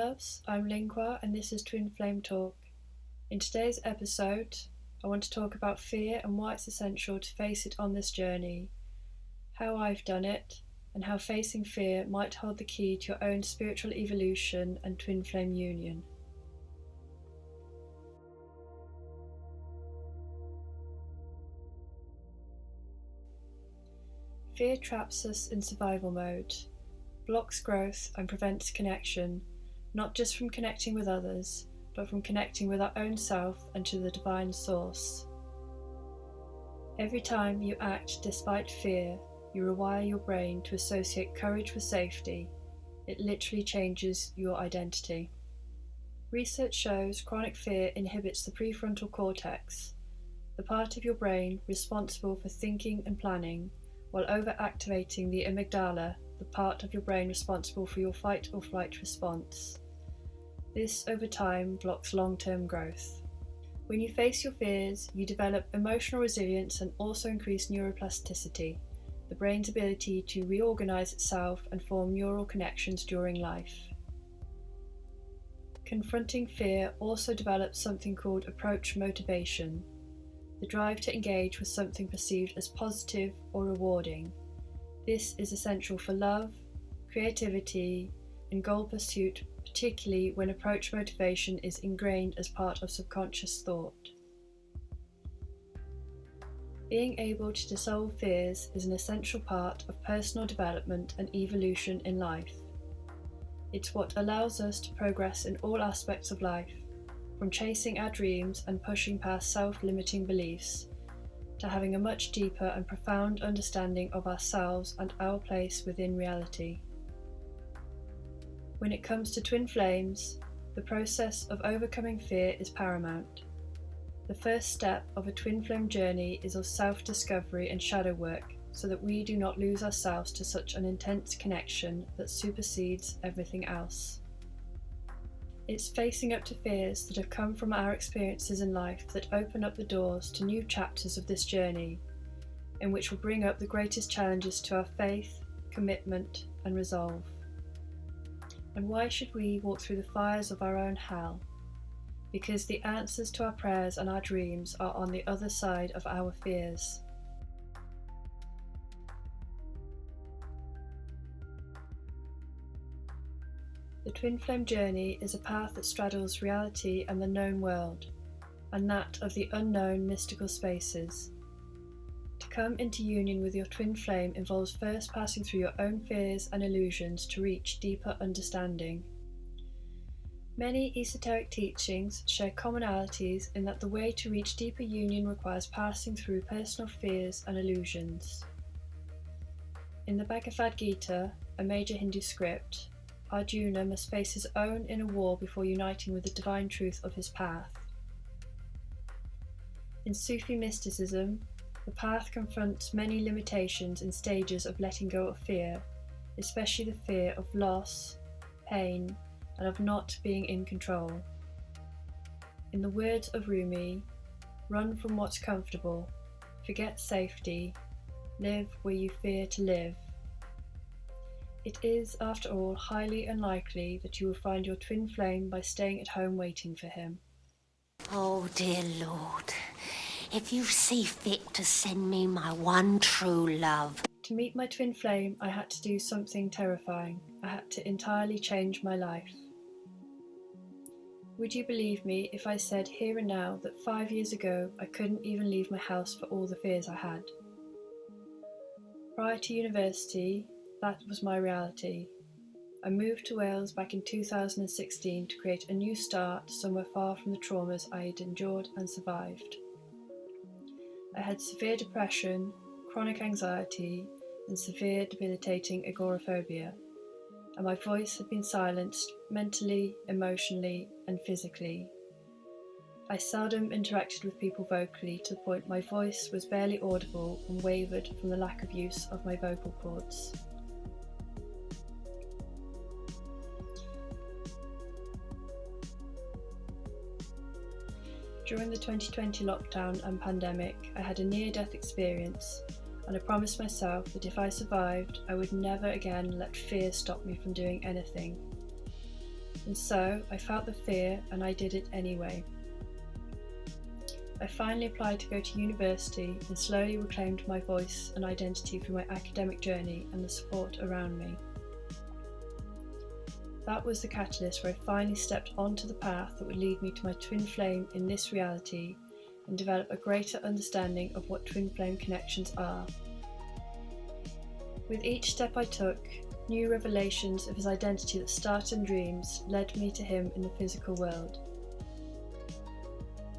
loves, I'm Lingua and this is Twin Flame Talk. In today's episode, I want to talk about fear and why it's essential to face it on this journey, how I've done it, and how facing fear might hold the key to your own spiritual evolution and twin flame union. Fear traps us in survival mode, blocks growth and prevents connection, not just from connecting with others, but from connecting with our own self and to the divine source. Every time you act despite fear, you rewire your brain to associate courage with safety. It literally changes your identity. Research shows chronic fear inhibits the prefrontal cortex, the part of your brain responsible for thinking and planning, while overactivating the amygdala, the part of your brain responsible for your fight or flight response. This, over time, blocks long-term growth. When you face your fears, you develop emotional resilience and also increase neuroplasticity, the brain's ability to reorganize itself and form neural connections during life. Confronting fear also develops something called approach motivation, the drive to engage with something perceived as positive or rewarding. This is essential for love, creativity, and goal pursuit, particularly when approach motivation is ingrained as part of subconscious thought. Being able to dissolve fears is an essential part of personal development and evolution in life. It's what allows us to progress in all aspects of life, from chasing our dreams and pushing past self-limiting beliefs, to having a much deeper and profound understanding of ourselves and our place within reality. When it comes to twin flames, the process of overcoming fear is paramount. The first step of a twin flame journey is of self-discovery and shadow work, so that we do not lose ourselves to such an intense connection that supersedes everything else. It's facing up to fears that have come from our experiences in life that open up the doors to new chapters of this journey, in which will bring up the greatest challenges to our faith, commitment, and resolve. And why should we walk through the fires of our own hell? Because the answers to our prayers and our dreams are on the other side of our fears. The twin flame journey is a path that straddles reality and the known world, and that of the unknown mystical spaces. To come into union with your twin flame involves first passing through your own fears and illusions to reach deeper understanding. Many esoteric teachings share commonalities in that the way to reach deeper union requires passing through personal fears and illusions. In the Bhagavad Gita, a major Hindu script, Arjuna must face his own inner war before uniting with the divine truth of his path. In Sufi mysticism, the path confronts many limitations and stages of letting go of fear, especially the fear of loss, pain, and of not being in control. In the words of Rumi, run from what's comfortable, forget safety, live where you fear to live. It is, after all, highly unlikely that you will find your twin flame by staying at home waiting for him. Oh, dear Lord, if you see fit to send me my one true love. To meet my twin flame, I had to do something terrifying. I had to entirely change my life. Would you believe me if I said here and now that 5 years ago I couldn't even leave my house for all the fears I had? Prior to university, that was my reality. I moved to Wales back in 2016 to create a new start somewhere far from the traumas I had endured and survived. I had severe depression, chronic anxiety, and severe debilitating agoraphobia, and my voice had been silenced mentally, emotionally, and physically. I seldom interacted with people vocally to the point my voice was barely audible and wavered from the lack of use of my vocal cords. During the 2020 lockdown and pandemic, I had a near-death experience, and I promised myself that if I survived, I would never again let fear stop me from doing anything. And so I felt the fear and I did it anyway. I finally applied to go to university and slowly reclaimed my voice and identity through my academic journey and the support around me. That was the catalyst where I finally stepped onto the path that would lead me to my twin flame in this reality and develop a greater understanding of what twin flame connections are. With each step I took, new revelations of his identity that started in dreams led me to him in the physical world.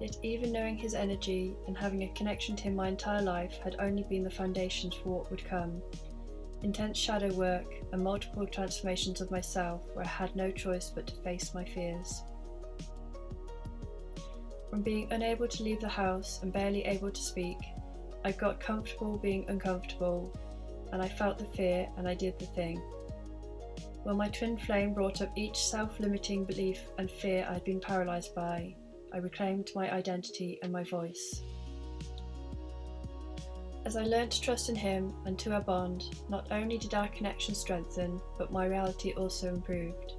Yet even knowing his energy and having a connection to him my entire life had only been the foundations for what would come. Intense shadow work and multiple transformations of myself where I had no choice but to face my fears. From being unable to leave the house and barely able to speak, I got comfortable being uncomfortable, and I felt the fear and I did the thing. When my twin flame brought up each self-limiting belief and fear I'd been paralysed by, I reclaimed my identity and my voice. As I learned to trust in him and to our bond, not only did our connection strengthen, but my reality also improved.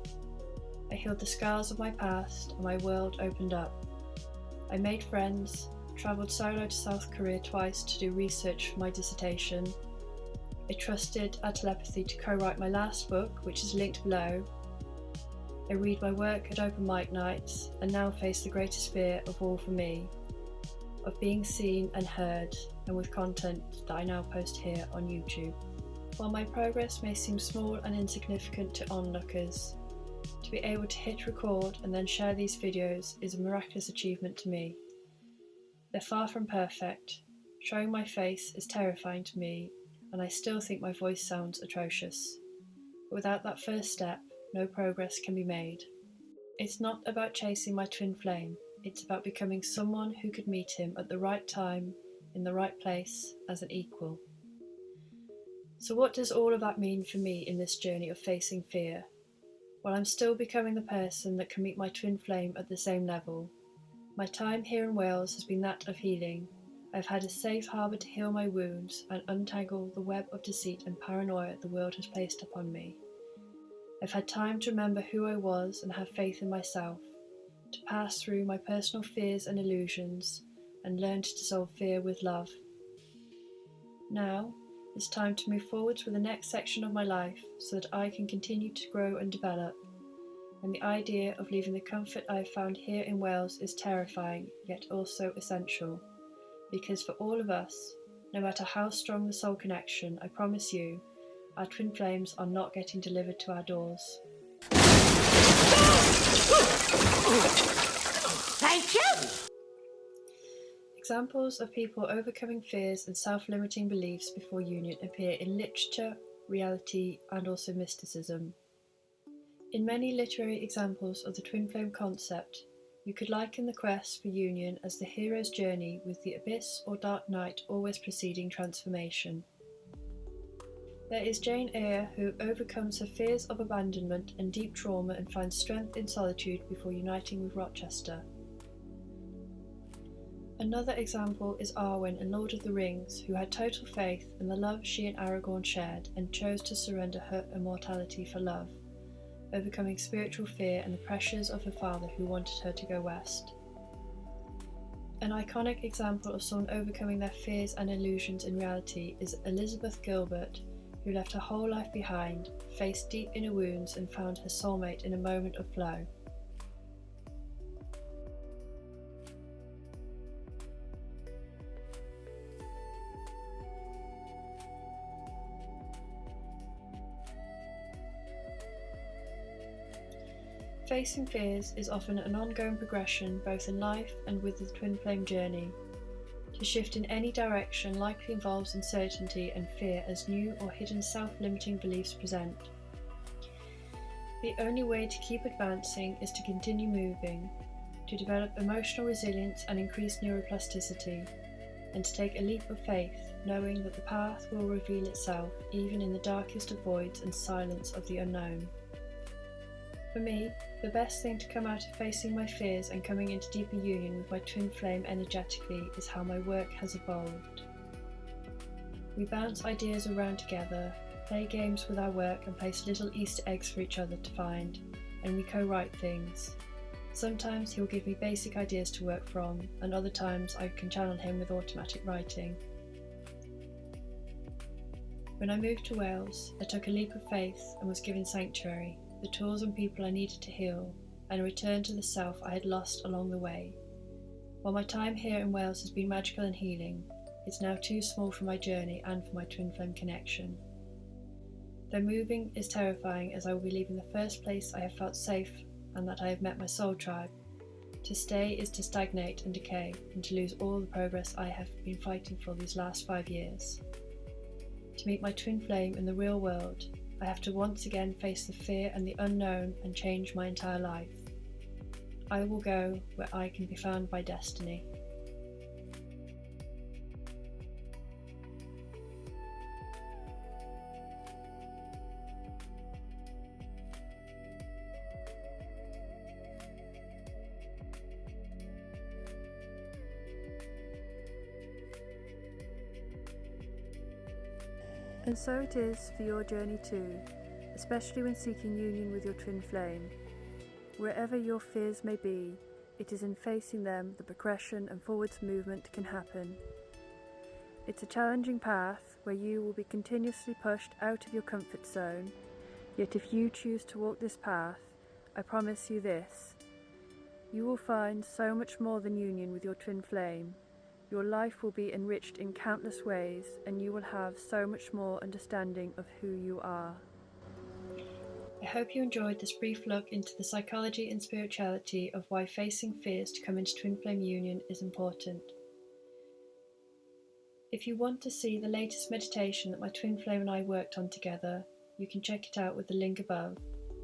I healed the scars of my past and my world opened up. I made friends, travelled solo to South Korea twice to do research for my dissertation. I trusted our telepathy to co-write my last book, which is linked below. I read my work at open mic nights and now face the greatest fear of all for me, of being seen and heard, and with content that I now post here on YouTube. While my progress may seem small and insignificant to onlookers, to be able to hit record and then share these videos is a miraculous achievement to me. They're far from perfect. Showing my face is terrifying to me, and I still think my voice sounds atrocious. But without that first step, no progress can be made. It's not about chasing my twin flame, it's about becoming someone who could meet him at the right time, in the right place, as an equal. So what does all of that mean for me in this journey of facing fear? Well, I'm still becoming the person that can meet my twin flame at the same level. My time here in Wales has been that of healing. I've had a safe harbour to heal my wounds and untangle the web of deceit and paranoia the world has placed upon me. I've had time to remember who I was and have faith in myself, to pass through my personal fears and illusions, and learn to dissolve fear with love. Now, it's time to move forwards with the next section of my life so that I can continue to grow and develop. And the idea of leaving the comfort I have found here in Wales is terrifying, yet also essential. Because for all of us, no matter how strong the soul connection, I promise you, our twin flames are not getting delivered to our doors. Thank you! Examples of people overcoming fears and self-limiting beliefs before union appear in literature, reality, and also mysticism. In many literary examples of the twin flame concept, you could liken the quest for union as the hero's journey with the abyss or dark night always preceding transformation. There is Jane Eyre, who overcomes her fears of abandonment and deep trauma and finds strength in solitude before uniting with Rochester. Another example is Arwen in Lord of the Rings, who had total faith in the love she and Aragorn shared and chose to surrender her immortality for love, overcoming spiritual fear and the pressures of her father who wanted her to go west. An iconic example of someone overcoming their fears and illusions in reality is Elizabeth Gilbert, who left her whole life behind, faced deep inner wounds and found her soulmate in a moment of flow. Facing fears is often an ongoing progression both in life and with the twin flame journey. To shift in any direction likely involves uncertainty and fear as new or hidden self-limiting beliefs present. The only way to keep advancing is to continue moving, to develop emotional resilience and increase neuroplasticity, and to take a leap of faith, knowing that the path will reveal itself even in the darkest of voids and silence of the unknown. For me, the best thing to come out of facing my fears and coming into deeper union with my twin flame energetically is how my work has evolved. We bounce ideas around together, play games with our work and place little Easter eggs for each other to find, and we co-write things. Sometimes he'll give me basic ideas to work from, and other times I can channel him with automatic writing. When I moved to Wales, I took a leap of faith and was given sanctuary, the tools and people I needed to heal, and a return to the self I had lost along the way. While my time here in Wales has been magical and healing, it's now too small for my journey and for my twin flame connection. Though moving is terrifying, as I will be leaving the first place I have felt safe and that I have met my soul tribe, to stay is to stagnate and decay and to lose all the progress I have been fighting for these last 5 years. To meet my twin flame in the real world, I have to once again face the fear and the unknown and change my entire life. I will go where I can be found by destiny. And so it is for your journey too, especially when seeking union with your twin flame. Wherever your fears may be, it is in facing them that progression and forwards movement can happen. It's a challenging path where you will be continuously pushed out of your comfort zone, yet if you choose to walk this path, I promise you this: you will find so much more than union with your twin flame. Your life will be enriched in countless ways, and you will have so much more understanding of who you are. I hope you enjoyed this brief look into the psychology and spirituality of why facing fears to come into twin flame union is important. If you want to see the latest meditation that my twin flame and I worked on together, you can check it out with the link above,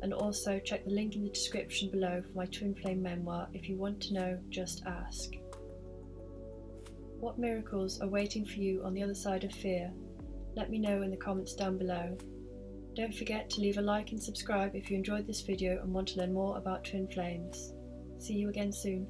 and also check the link in the description below for my twin flame memoir. If you want to know, just ask. What miracles are waiting for you on the other side of fear? Let me know in the comments down below. Don't forget to leave a like and subscribe if you enjoyed this video and want to learn more about twin flames. See you again soon.